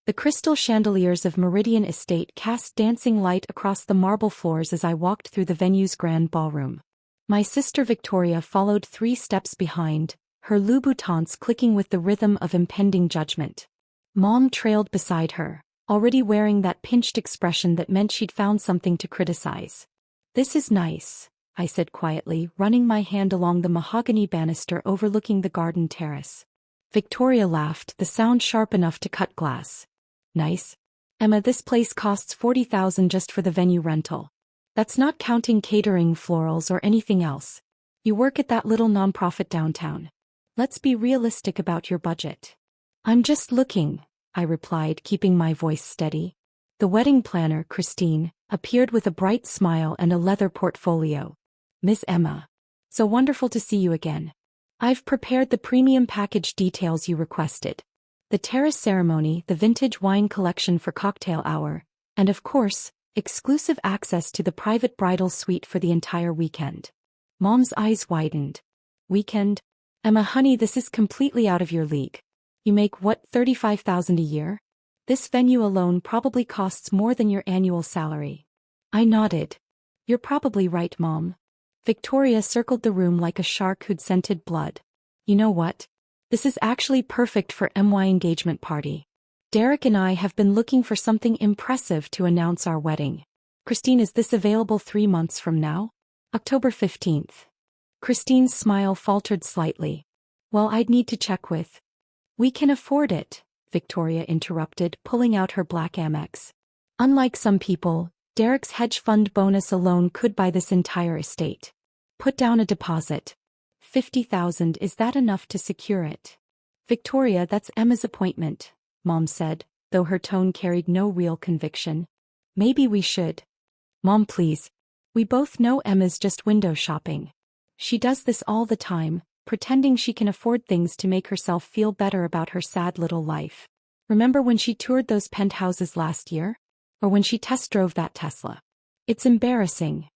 The crystal chandeliers of Meridian Estate cast dancing light across the marble floors as I walked through the venue's grand ballroom. My sister Victoria followed 3 steps behind, her Louboutins clicking with the rhythm of impending judgment. Mom trailed beside her, already wearing that pinched expression that meant she'd found something to criticize. "This is nice," I said quietly, running my hand along the mahogany banister overlooking the garden terrace. Victoria laughed, the sound sharp enough to cut glass. "Nice? Emma, this place costs $40,000 just for the venue rental. That's not counting catering, florals, or anything else. You work at that little nonprofit downtown. Let's be realistic about your budget." "I'm just looking," I replied, keeping my voice steady. The wedding planner, Christine, appeared with a bright smile and a leather portfolio. "Miss Emma. So wonderful to see you again. I've prepared the premium package details you requested. The terrace ceremony, the vintage wine collection for cocktail hour, and of course, exclusive access to the private bridal suite for the entire weekend." Mom's eyes widened. "Weekend? Emma, honey, this is completely out of your league. You make what, $35,000 a year? This venue alone probably costs more than your annual salary." I nodded. "You're probably right, Mom." Victoria circled the room like a shark who'd scented blood. "You know what? This is actually perfect for my engagement party. Derek and I have been looking for something impressive to announce our wedding. Christine, is this available 3 months from now? October 15th. Christine's smile faltered slightly. "Well, I'd need to check with—" "We can afford it," Victoria interrupted, pulling out her black Amex. "Unlike some people, Derek's hedge fund bonus alone could buy this entire estate. Put down a deposit. 50,000, is that enough to secure it?" "Victoria, that's Emma's appointment," Mom said, though her tone carried no real conviction. "Maybe we should." "Mom, please. We both know Emma's just window shopping. She does this all the time, pretending she can afford things to make herself feel better about her sad little life. Remember when she toured those penthouses last year? Or when she test drove that Tesla? It's embarrassing."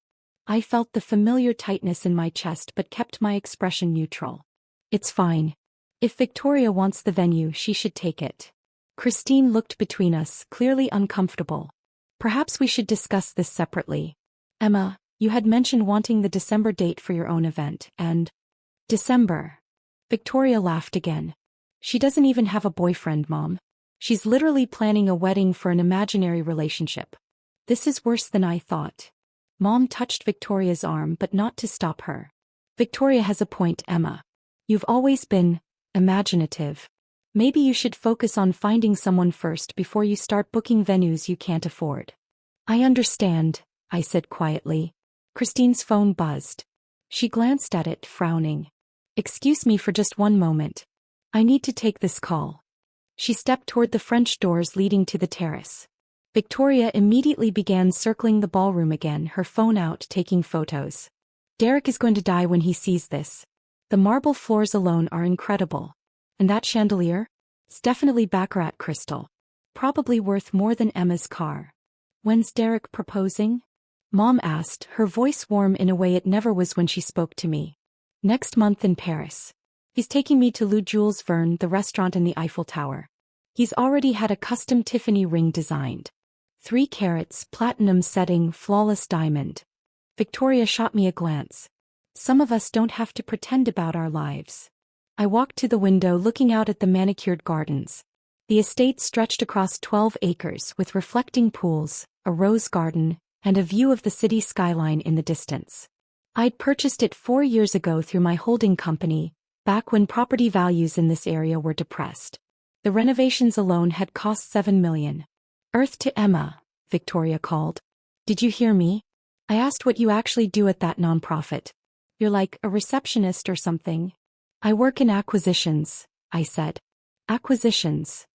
I felt the familiar tightness in my chest but kept my expression neutral. "It's fine. If Victoria wants the venue, she should take it." Christine looked between us, clearly uncomfortable. "Perhaps we should discuss this separately. Emma, you had mentioned wanting the December date for your own event, and—" "December." Victoria laughed again. "She doesn't even have a boyfriend, Mom. She's literally planning a wedding for an imaginary relationship. This is worse than I thought." Mom touched Victoria's arm but not to stop her. "Victoria has a point, Emma. You've always been imaginative. Maybe you should focus on finding someone first before you start booking venues you can't afford." "I understand," I said quietly. Christine's phone buzzed. She glanced at it, frowning. "Excuse me for just one moment. I need to take this call." She stepped toward the French doors leading to the terrace. Victoria immediately began circling the ballroom again, her phone out, taking photos. "Derek is going to die when he sees this. The marble floors alone are incredible. And that chandelier? It's definitely baccarat crystal. Probably worth more than Emma's car." "When's Derek proposing?" Mom asked, her voice warm in a way it never was when she spoke to me. "Next month in Paris. He's taking me to Le Jules Verne, the restaurant in the Eiffel Tower. He's already had a custom Tiffany ring designed. 3 carats, platinum setting, flawless diamond." Victoria shot me a glance. "Some of us don't have to pretend about our lives." I walked to the window, looking out at the manicured gardens. The estate stretched across 12 acres with reflecting pools, a rose garden, and a view of the city skyline in the distance. I'd purchased it 4 years ago through my holding company, back when property values in this area were depressed. The renovations alone had cost $7 million. "Earth to Emma," Victoria called. "Did you hear me? I asked what you actually do at that nonprofit. You're like a receptionist or something." "I work in acquisitions," I said. "Acquisitions?"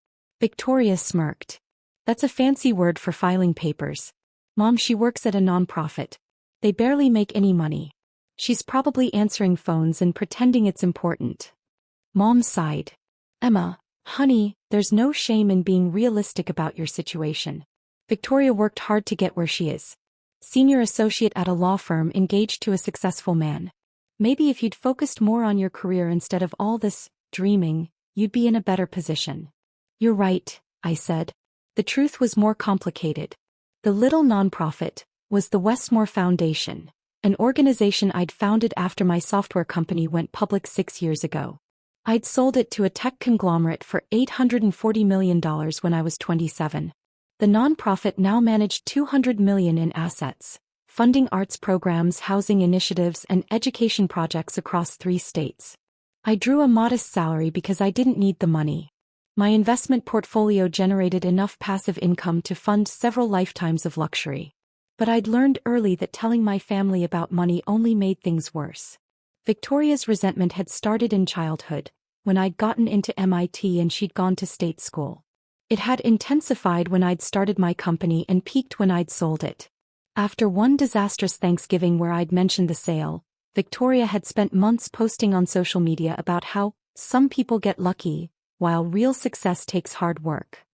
Victoria smirked. "That's a fancy word for filing papers. Mom, she works at a nonprofit. They barely make any money. She's probably answering phones and pretending it's important." Mom sighed. "Emma, honey, there's no shame in being realistic about your situation. Victoria worked hard to get where she is. Senior associate at a law firm, engaged to a successful man. Maybe if you'd focused more on your career instead of all this dreaming, you'd be in a better position." "You're right," I said. The truth was more complicated. The little nonprofit was the Westmore Foundation, an organization I'd founded after my software company went public 6 years ago. I'd sold it to a tech conglomerate for $840 million when I was 27. The nonprofit now managed $200 million in assets, funding arts programs, housing initiatives, and education projects across 3 states. I drew a modest salary because I didn't need the money. My investment portfolio generated enough passive income to fund several lifetimes of luxury. But I'd learned early that telling my family about money only made things worse. Victoria's resentment had started in childhood, when I'd gotten into MIT and she'd gone to state school. It had intensified when I'd started my company and peaked when I'd sold it. After one disastrous Thanksgiving where I'd mentioned the sale, Victoria had spent months posting on social media about how some people get lucky, while real success takes hard work.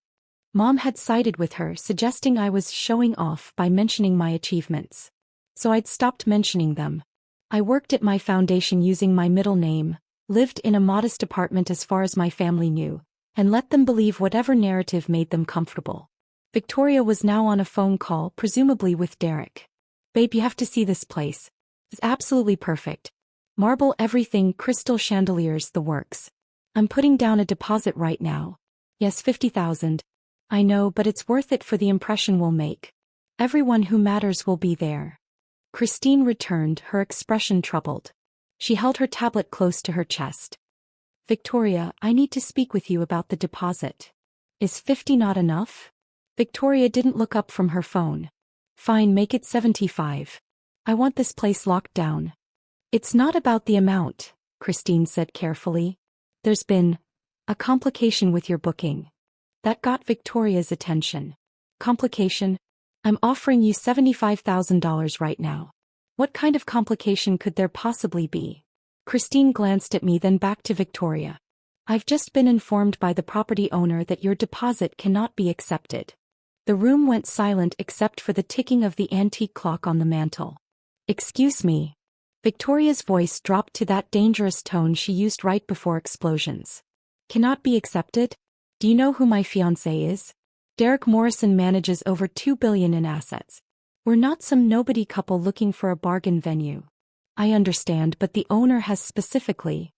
Mom had sided with her, suggesting I was showing off by mentioning my achievements. So I'd stopped mentioning them. I worked at my foundation using my middle name, lived in a modest apartment as far as my family knew, and let them believe whatever narrative made them comfortable. Victoria was now on a phone call, presumably with Derek. "Babe, you have to see this place. It's absolutely perfect. Marble everything, crystal chandeliers, the works. I'm putting down a deposit right now. Yes, 50,000. I know, but it's worth it for the impression we'll make. Everyone who matters will be there." Christine returned, her expression troubled. She held her tablet close to her chest. "Victoria, I need to speak with you about the deposit. Is 50 not enough?" Victoria didn't look up from her phone. "Fine, make it 75. I want this place locked down." "It's not about the amount," Christine said carefully. "There's been a complication with your booking." That got Victoria's attention. "Complication? I'm offering you $75,000 right now. What kind of complication could there possibly be?" Christine glanced at me, then back to Victoria. "I've just been informed by the property owner that your deposit cannot be accepted." The room went silent except for the ticking of the antique clock on the mantel. "Excuse me." Victoria's voice dropped to that dangerous tone she used right before explosions. "Cannot be accepted? Do you know who my fiancé is? Derek Morrison manages over $2 billion in assets. We're not some nobody couple looking for a bargain venue." "I understand, but the owner has specifically—"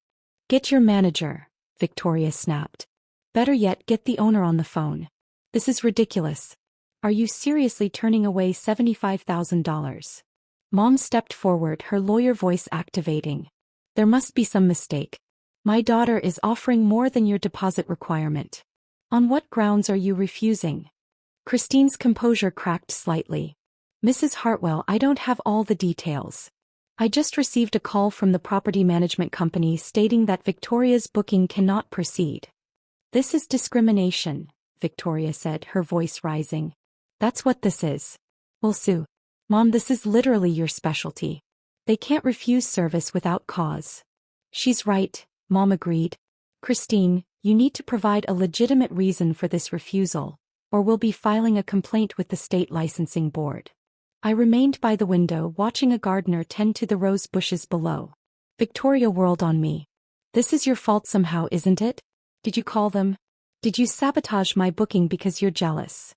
"Get your manager," Victoria snapped. "Better yet, get the owner on the phone. This is ridiculous. Are you seriously turning away $75,000? Mom stepped forward, her lawyer voice activating. "There must be some mistake. My daughter is offering more than your deposit requirement. On what grounds are you refusing?" Christine's composure cracked slightly. "Mrs. Hartwell, I don't have all the details. I just received a call from the property management company stating that Victoria's booking cannot proceed." "This is discrimination," Victoria said, her voice rising. "That's what this is. We'll sue." "Mom, this is literally your specialty. They can't refuse service without cause." "She's right," Mom agreed. "Christine, you need to provide a legitimate reason for this refusal, or we'll be filing a complaint with the state licensing board." I remained by the window watching a gardener tend to the rose bushes below. Victoria whirled on me. "This is your fault somehow, isn't it? Did you call them? Did you sabotage my booking because you're jealous?"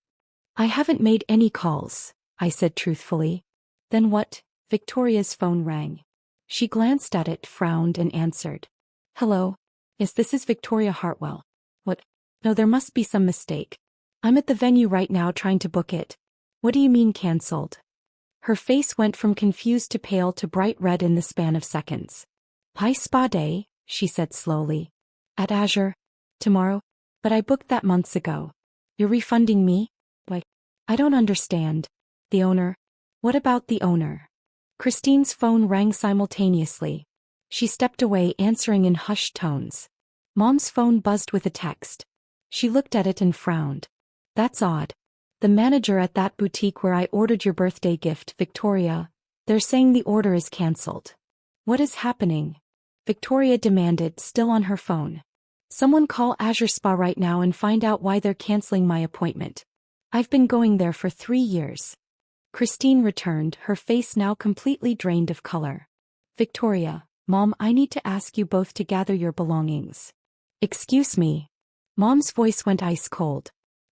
"I haven't made any calls," I said truthfully. "Then what?" Victoria's phone rang. She glanced at it, frowned, and answered. "Hello? Yes, this is Victoria Hartwell. What? No, there must be some mistake. I'm at the venue right now trying to book it. What do you mean cancelled?" Her face went from confused to pale to bright red in the span of seconds. "High spa day," she said slowly. "At Azure? Tomorrow? But I booked that months ago. You're refunding me? Why? I don't understand. The owner? What about the owner?" Christine's phone rang simultaneously. She stepped away, answering in hushed tones. Mom's phone buzzed with a text. She looked at it and frowned. "That's odd. The manager at that boutique where I ordered your birthday gift, Victoria, they're saying the order is cancelled." "What is happening?" Victoria demanded, still on her phone. "Someone call Azure Spa right now and find out why they're canceling my appointment. I've been going there for 3 years." Christine returned, her face now completely drained of color. "Victoria, Mom, I need to ask you both to gather your belongings." "Excuse me." Mom's voice went ice cold.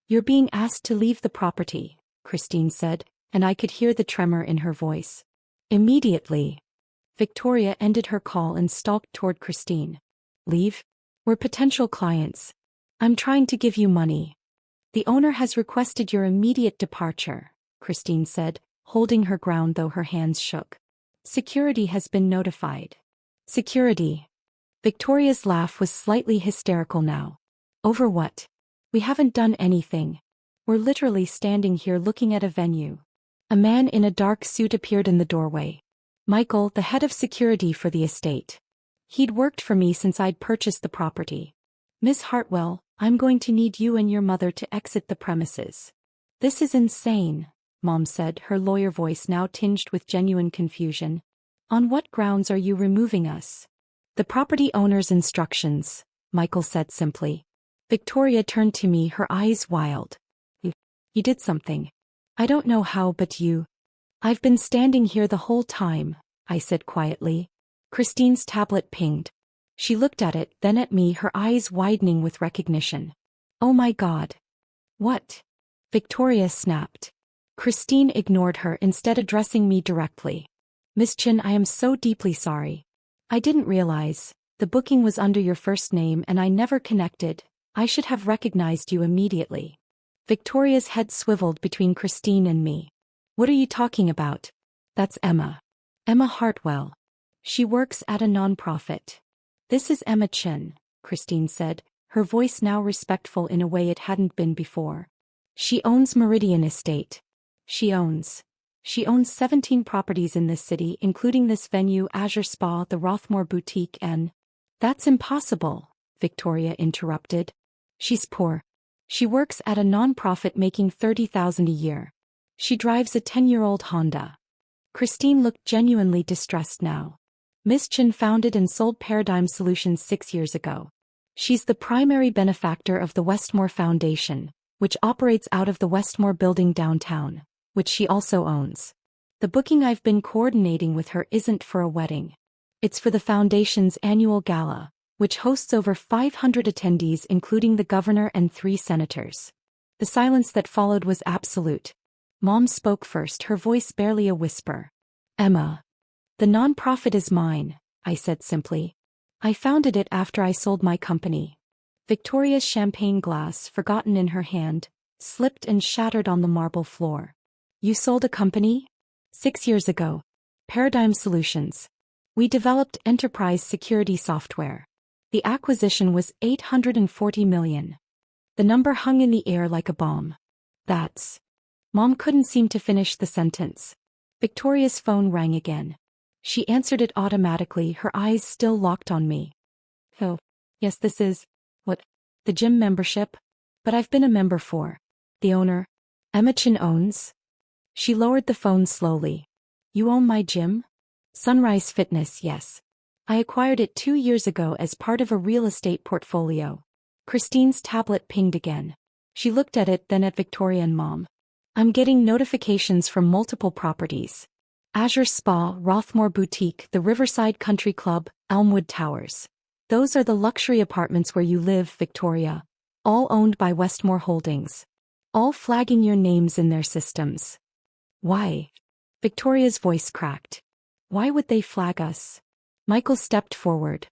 You're being asked to leave the property, Christine said, and I could hear the tremor in her voice. Immediately, Victoria ended her call and stalked toward Christine. Leave? We're potential clients. I'm trying to give you money. The owner has requested your immediate departure, Christine said, holding her ground though her hands shook. Security has been notified. Security. Victoria's laugh was slightly hysterical now. Over what? We haven't done anything. We're literally standing here looking at a venue. A man in a dark suit appeared in the doorway. Michael, the head of security for the estate. He'd worked for me since I'd purchased the property. Miss Hartwell, I'm going to need you and your mother to exit the premises. This is insane, Mom said, her lawyer voice now tinged with genuine confusion. On what grounds are you removing us? The property owner's instructions, Michael said simply. Victoria turned to me, her eyes wild. You did something. I don't know how, but you. I've been standing here the whole time, I said quietly. Christine's tablet pinged. She looked at it, then at me, her eyes widening with recognition. Oh my God. What? Victoria snapped. Christine ignored her, instead addressing me directly. Miss Chin, I am so deeply sorry. I didn't realize. The booking was under your first name and I never connected. I should have recognized you immediately. Victoria's head swiveled between Christine and me. What are you talking about? That's Emma. Emma Hartwell. She works at a non-profit. This is Emma Chin, Christine said, her voice now respectful in a way it hadn't been before. She owns Meridian Estate. She owns 17 properties in this city, including this venue, Azure Spa, the Rothmore Boutique, and... That's impossible, Victoria interrupted. She's poor. She works at a non-profit making $30,000 a year. She drives a 10-year-old Honda. Christine looked genuinely distressed now. Miss Chin founded and sold Paradigm Solutions 6 years ago. She's the primary benefactor of the Westmore Foundation, which operates out of the Westmore building downtown, which she also owns. The booking I've been coordinating with her isn't for a wedding. It's for the foundation's annual gala, which hosts over 500 attendees including the governor and 3 senators. The silence that followed was absolute. Mom spoke first, her voice barely a whisper. Emma. The nonprofit is mine, I said simply. I founded it after I sold my company. Victoria's champagne glass, forgotten in her hand, slipped and shattered on the marble floor. You sold a company? 6 years ago. Paradigm Solutions. We developed enterprise security software. The acquisition was $840 million. The number hung in the air like a bomb. That's... Mom couldn't seem to finish the sentence. Victoria's phone rang again. She answered it automatically, her eyes still locked on me. Oh, yes, this is... What? The gym membership? But I've been a member for... The owner? Emma Chin owns? She lowered the phone slowly. You own my gym? Sunrise Fitness, yes. I acquired it 2 years ago as part of a real estate portfolio. Christine's tablet pinged again. She looked at it, then at Victoria and Mom. I'm getting notifications from multiple properties. Azure Spa, Rothmore Boutique, the Riverside Country Club, Elmwood Towers. Those are the luxury apartments where you live, Victoria. All owned by Westmore Holdings. All flagging your names in their systems. Why? Victoria's voice cracked. Why would they flag us? Michael stepped forward.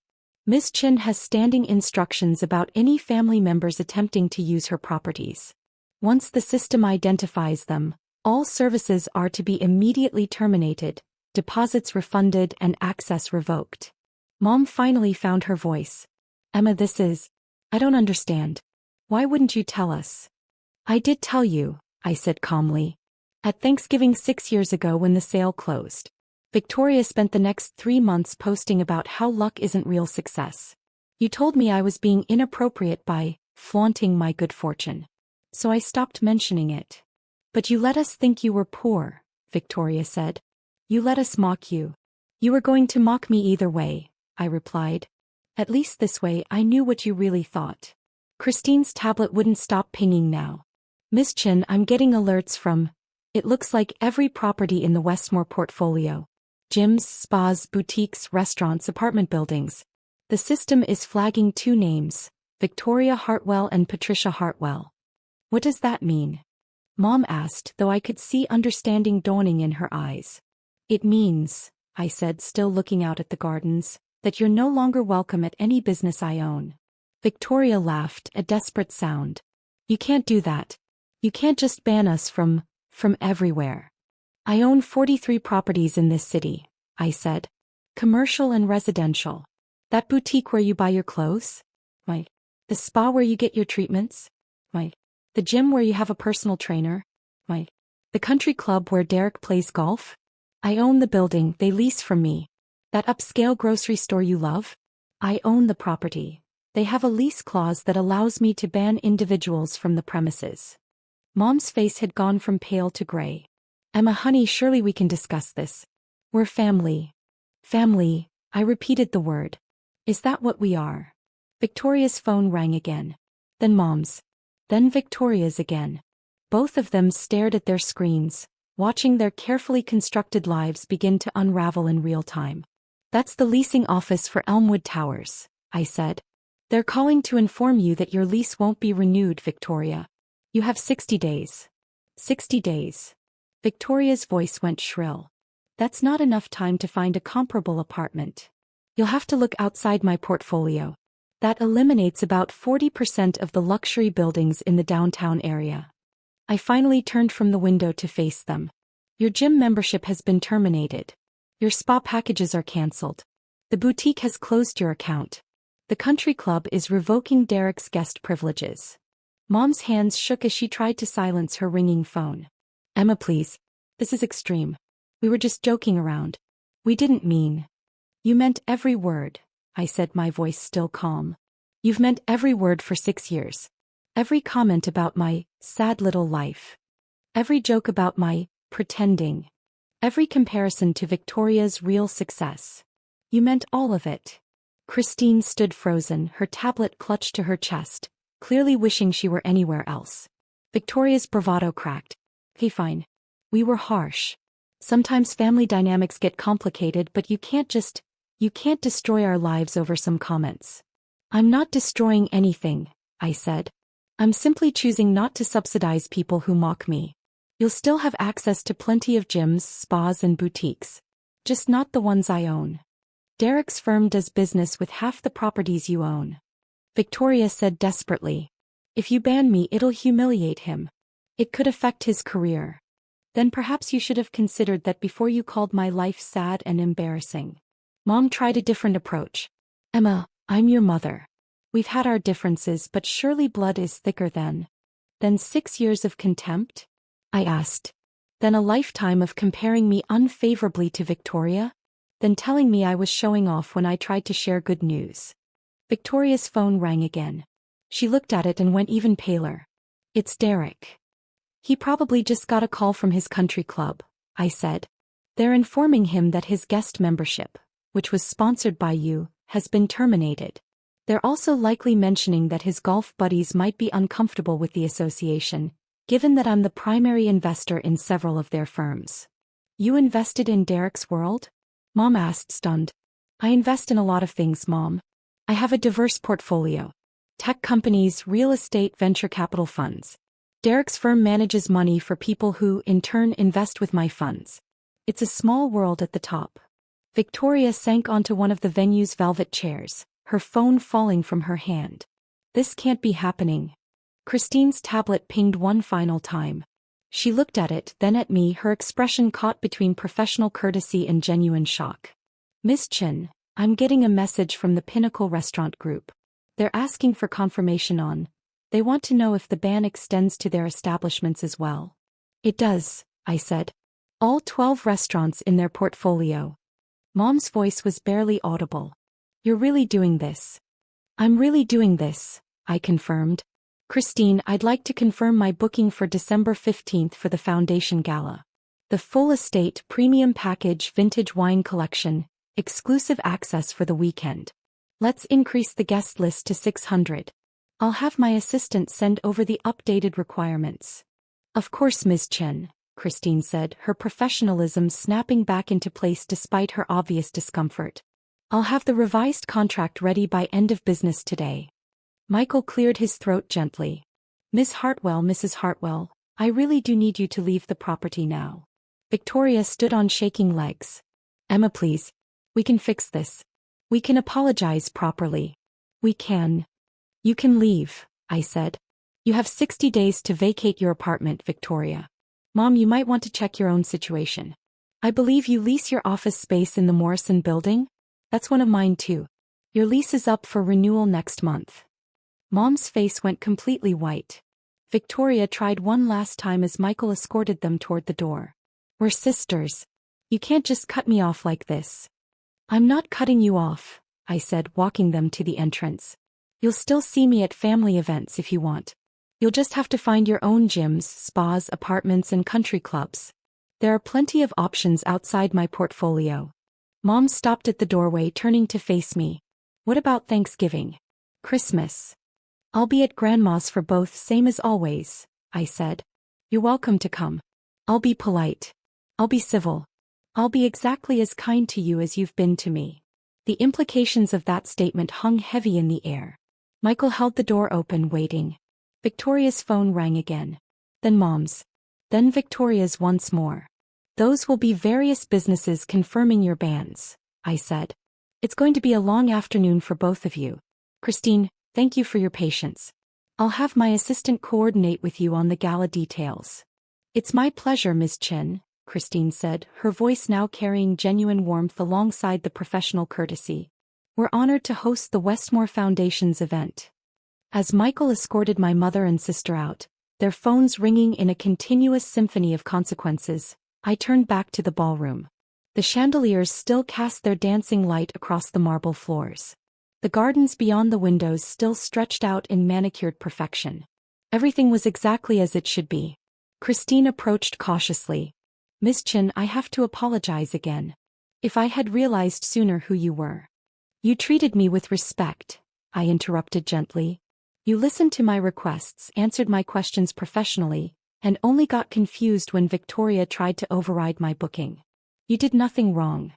Miss Chin has standing instructions about any family members attempting to use her properties. Once the system identifies them, all services are to be immediately terminated, deposits refunded and access revoked. Mom finally found her voice. Emma, this is... I don't understand. Why wouldn't you tell us? I did tell you, I said calmly. At Thanksgiving 6 years ago when the sale closed. Victoria spent the next 3 months posting about how luck isn't real success. You told me I was being inappropriate by flaunting my good fortune. So I stopped mentioning it. But you let us think you were poor, Victoria said. You let us mock you. You were going to mock me either way, I replied. At least this way I knew what you really thought. Christine's tablet wouldn't stop pinging now. Miss Chin, I'm getting alerts from... It looks like every property in the Westmore portfolio. Gyms, spas, boutiques, restaurants, apartment buildings. The system is flagging 2 names, Victoria Hartwell and Patricia Hartwell. What does that mean? Mom asked, though I could see understanding dawning in her eyes. It means, I said, still looking out at the gardens, that you're no longer welcome at any business I own. Victoria laughed, a desperate sound. You can't do that. You can't just ban us from everywhere. I own 43 properties in this city, I said. Commercial and residential. That boutique where you buy your clothes? Right. The spa where you get your treatments? Right. The gym where you have a personal trainer? Right. The country club where Derek plays golf? I own the building they lease from me. That upscale grocery store you love? I own the property. They have a lease clause that allows me to ban individuals from the premises. Mom's face had gone from pale to gray. Emma, honey, surely we can discuss this. We're family. Family, I repeated the word. Is that what we are? Victoria's phone rang again. Then Mom's. Then Victoria's again. Both of them stared at their screens, watching their carefully constructed lives begin to unravel in real time. That's the leasing office for Elmwood Towers, I said. They're calling to inform you that your lease won't be renewed, Victoria. You have 60 days. 60 days. Victoria's voice went shrill. That's not enough time to find a comparable apartment. You'll have to look outside my portfolio. That eliminates about 40% of the luxury buildings in the downtown area. I finally turned from the window to face them. Your gym membership has been terminated. Your spa packages are cancelled. The boutique has closed your account. The country club is revoking Derek's guest privileges. Mom's hands shook as she tried to silence her ringing phone. Emma, please. This is extreme. We were just joking around. We didn't mean. You meant every word, I said, my voice still calm. You've meant every word for 6 years. Every comment about my sad little life. Every joke about my pretending. Every comparison to Victoria's real success. You meant all of it. Christine stood frozen, her tablet clutched to her chest, clearly wishing she were anywhere else. Victoria's bravado cracked. Okay, fine. We were harsh. Sometimes family dynamics get complicated, but you can't destroy our lives over some comments. I'm not destroying anything, I said. I'm simply choosing not to subsidize people who mock me. You'll still have access to plenty of gyms, spas and boutiques. Just not the ones I own. Derek's firm does business with half the properties you own. Victoria said desperately. If you ban me, it'll humiliate him. It could affect his career. Then perhaps you should have considered that before you called my life sad and embarrassing. Mom tried a different approach. Emma, I'm your mother. We've had our differences, but surely blood is thicker than 6 years of contempt? I asked. Then a lifetime of comparing me unfavorably to Victoria? Then telling me I was showing off when I tried to share good news. Victoria's phone rang again. She looked at it and went even paler. It's Derek. He probably just got a call from his country club, I said. They're informing him that his guest membership, which was sponsored by you, has been terminated. They're also likely mentioning that his golf buddies might be uncomfortable with the association, given that I'm the primary investor in several of their firms. You invested in Derek's world? Mom asked, stunned. I invest in a lot of things, Mom. I have a diverse portfolio. Tech companies, real estate, venture capital funds. Derek's firm manages money for people who, in turn, invest with my funds. It's a small world at the top. Victoria sank onto one of the venue's velvet chairs, her phone falling from her hand. This can't be happening. Christine's tablet pinged one final time. She looked at it, then at me, her expression caught between professional courtesy and genuine shock. Miss Chin, I'm getting a message from the Pinnacle Restaurant Group. They're asking for confirmation on. They want to know if the ban extends to their establishments as well. It does, I said. All 12 restaurants in their portfolio. Mom's voice was barely audible. You're really doing this? I'm really doing this, I confirmed. Christine, I'd like to confirm my booking for December 15th for the Foundation Gala. The full estate premium package vintage wine collection, exclusive access for the weekend. Let's increase the guest list to 600. I'll have my assistant send over the updated requirements. Of course, Ms. Chen, Christine said, her professionalism snapping back into place despite her obvious discomfort. I'll have the revised contract ready by end of business today. Michael cleared his throat gently. Miss Hartwell, Mrs. Hartwell, I really do need you to leave the property now. Victoria stood on shaking legs. Emma, please. We can fix this. We can apologize properly. We can. You can leave, I said. You have 60 days to vacate your apartment, Victoria. Mom, you might want to check your own situation. I believe you lease your office space in the Morrison building? That's one of mine too. Your lease is up for renewal next month. Mom's face went completely white. Victoria tried one last time as Michael escorted them toward the door. We're sisters. You can't just cut me off like this. I'm not cutting you off, I said, walking them to the entrance. You'll still see me at family events if you want. You'll just have to find your own gyms, spas, apartments, and country clubs. There are plenty of options outside my portfolio. Mom stopped at the doorway, turning to face me. What about Thanksgiving? Christmas? I'll be at Grandma's for both, same as always, I said. You're welcome to come. I'll be polite. I'll be civil. I'll be exactly as kind to you as you've been to me. The implications of that statement hung heavy in the air. Michael held the door open, waiting. Victoria's phone rang again. Then Mom's. Then Victoria's once more. Those will be various businesses confirming your bans, I said. It's going to be a long afternoon for both of you. Christine, thank you for your patience. I'll have my assistant coordinate with you on the gala details. It's my pleasure, Ms. Chen, Christine said, her voice now carrying genuine warmth alongside the professional courtesy. We're honored to host the Westmore Foundation's event. As Michael escorted my mother and sister out, their phones ringing in a continuous symphony of consequences, I turned back to the ballroom. The chandeliers still cast their dancing light across the marble floors. The gardens beyond the windows still stretched out in manicured perfection. Everything was exactly as it should be. Christine approached cautiously. Miss Chen, I have to apologize again. If I had realized sooner who you were. You treated me with respect, I interrupted gently. You listened to my requests, answered my questions professionally, and only got confused when Victoria tried to override my booking. You did nothing wrong.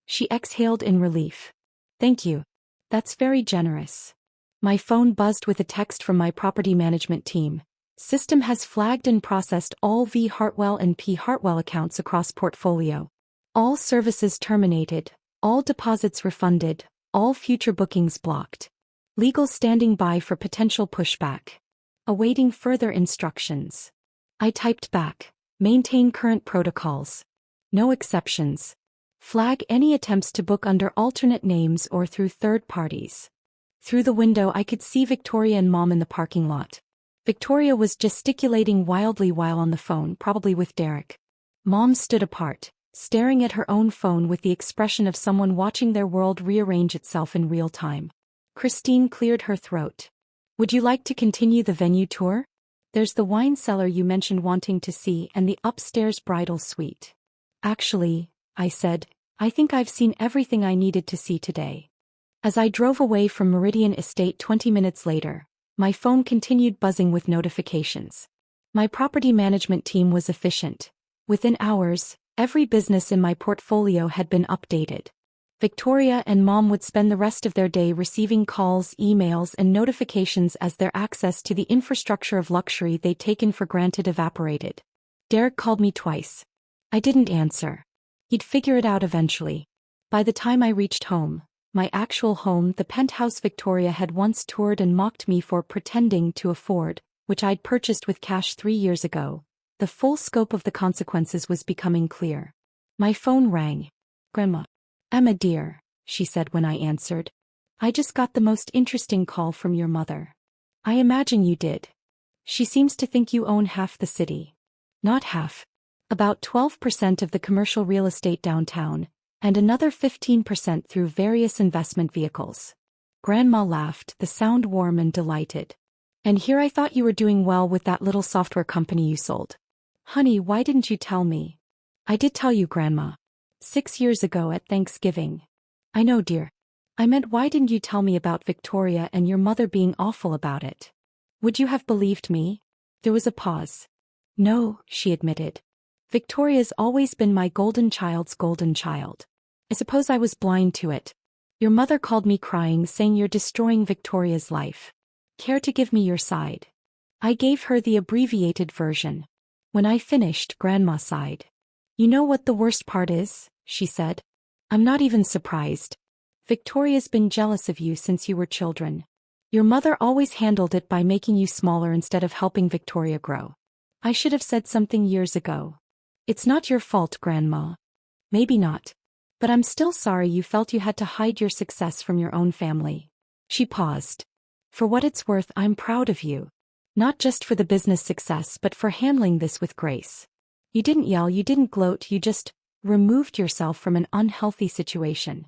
She exhaled in relief. Thank you. That's very generous. My phone buzzed with a text from my property management team. System has flagged and processed all V. Hartwell and P. Hartwell accounts across portfolio. All services terminated, all deposits refunded, all future bookings blocked. Legal standing by for potential pushback. Awaiting further instructions. I typed back. Maintain current protocols. No exceptions. Flag any attempts to book under alternate names or through third parties. Through the window I could see Victoria and Mom in the parking lot. Victoria was gesticulating wildly while on the phone, probably with Derek. Mom stood apart, staring at her own phone with the expression of someone watching their world rearrange itself in real time. Christine cleared her throat. Would you like to continue the venue tour? There's the wine cellar you mentioned wanting to see and the upstairs bridal suite. Actually, I said, I think I've seen everything I needed to see today. As I drove away from Meridian Estate 20 minutes later, my phone continued buzzing with notifications. My property management team was efficient. Within hours, every business in my portfolio had been updated. Victoria and Mom would spend the rest of their day receiving calls, emails, and notifications as their access to the infrastructure of luxury they'd taken for granted evaporated. Derek called me twice. I didn't answer. He'd figure it out eventually. By the time I reached home, my actual home, the penthouse Victoria had once toured and mocked me for pretending to afford, which I'd purchased with cash 3 years ago, the full scope of the consequences was becoming clear. My phone rang. Grandma. Emma dear, she said when I answered. I just got the most interesting call from your mother. I imagine you did. She seems to think you own half the city. Not half. About 12% of the commercial real estate downtown, and another 15% through various investment vehicles. Grandma laughed, the sound warm and delighted. And here I thought you were doing well with that little software company you sold. Honey, why didn't you tell me? I did tell you, Grandma. 6 years ago at Thanksgiving. I know, dear. I meant why didn't you tell me about Victoria and your mother being awful about it? Would you have believed me? There was a pause. No, she admitted. Victoria's always been my golden child's golden child. I suppose I was blind to it. Your mother called me crying saying you're destroying Victoria's life. Care to give me your side? I gave her the abbreviated version. When I finished, Grandma sighed. You know what the worst part is? She said. I'm not even surprised. Victoria's been jealous of you since you were children. Your mother always handled it by making you smaller instead of helping Victoria grow. I should have said something years ago. It's not your fault, Grandma. Maybe not. But I'm still sorry you felt you had to hide your success from your own family. She paused. For what it's worth, I'm proud of you. Not just for the business success but for handling this with grace. You didn't yell, you didn't gloat, you just removed yourself from an unhealthy situation.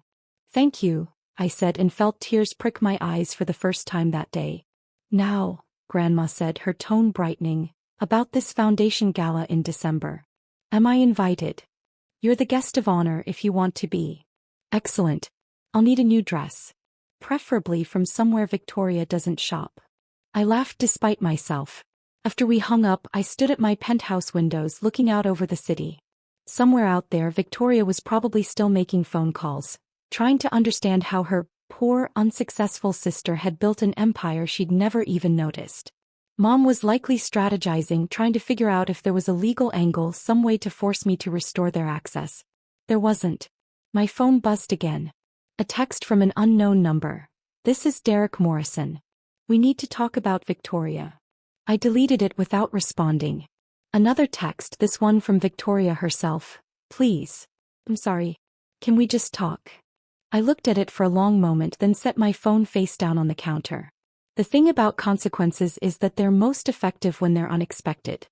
Thank you, I said and felt tears prick my eyes for the first time that day. Now, Grandma said, her tone brightening, about this foundation gala in December. Am I invited? You're the guest of honor if you want to be. Excellent. I'll need a new dress. Preferably from somewhere Victoria doesn't shop. I laughed despite myself. After we hung up, I stood at my penthouse windows looking out over the city. Somewhere out there, Victoria was probably still making phone calls, trying to understand how her poor, unsuccessful sister had built an empire she'd never even noticed. Mom was likely strategizing, trying to figure out if there was a legal angle, some way to force me to restore their access. There wasn't. My phone buzzed again. A text from an unknown number. This is Derek Morrison. We need to talk about Victoria. I deleted it without responding. Another text, this one from Victoria herself. Please. I'm sorry. Can we just talk? I looked at it for a long moment, then set my phone face down on the counter. The thing about consequences is that they're most effective when they're unexpected.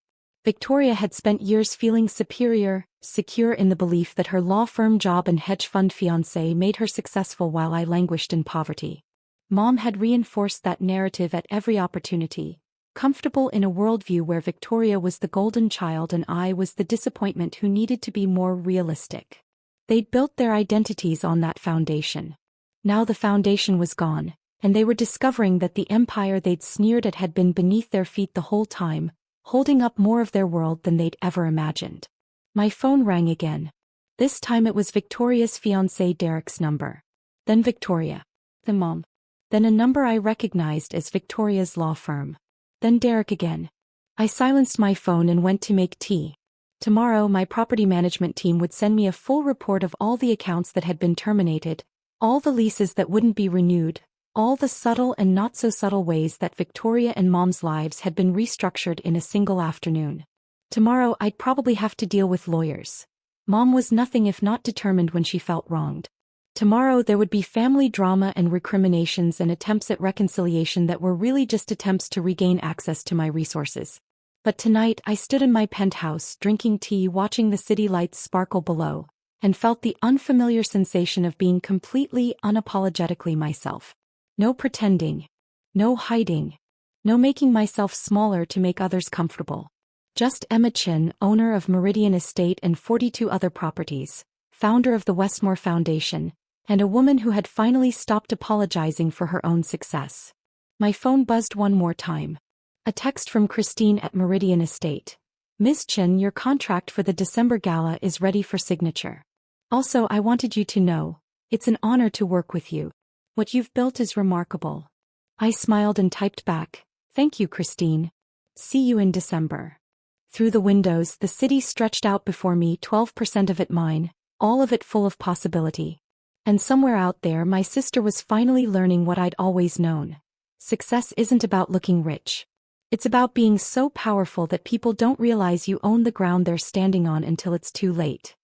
Victoria had spent years feeling superior, secure in the belief that her law firm job and hedge fund fiancé made her successful while I languished in poverty. Mom had reinforced that narrative at every opportunity, comfortable in a worldview where Victoria was the golden child and I was the disappointment who needed to be more realistic. They'd built their identities on that foundation. Now the foundation was gone, and they were discovering that the empire they'd sneered at had been beneath their feet the whole time, holding up more of their world than they'd ever imagined. My phone rang again. This time it was Victoria's fiancé Derek's number. Then Victoria. Then Mom. Then a number I recognized as Victoria's law firm. Then Derek again. I silenced my phone and went to make tea. Tomorrow my property management team would send me a full report of all the accounts that had been terminated, all the leases that wouldn't be renewed, all the subtle and not so subtle ways that Victoria and Mom's lives had been restructured in a single afternoon. Tomorrow I'd probably have to deal with lawyers. Mom was nothing if not determined when she felt wronged. Tomorrow there would be family drama and recriminations and attempts at reconciliation that were really just attempts to regain access to my resources. But tonight I stood in my penthouse drinking tea, watching the city lights sparkle below, and felt the unfamiliar sensation of being completely unapologetically myself. No pretending. No hiding. No making myself smaller to make others comfortable. Just Emma Chin, owner of Meridian Estate and 42 other properties, founder of the Westmore Foundation, and a woman who had finally stopped apologizing for her own success. My phone buzzed one more time. A text from Christine at Meridian Estate. Ms. Chin, your contract for the December gala is ready for signature. Also, I wanted you to know, it's an honor to work with you. What you've built is remarkable. I smiled and typed back, thank you, Christine. See you in December. Through the windows, the city stretched out before me, 12% of it mine, all of it full of possibility. And somewhere out there, my sister was finally learning what I'd always known. Success isn't about looking rich. It's about being so powerful that people don't realize you own the ground they're standing on until it's too late.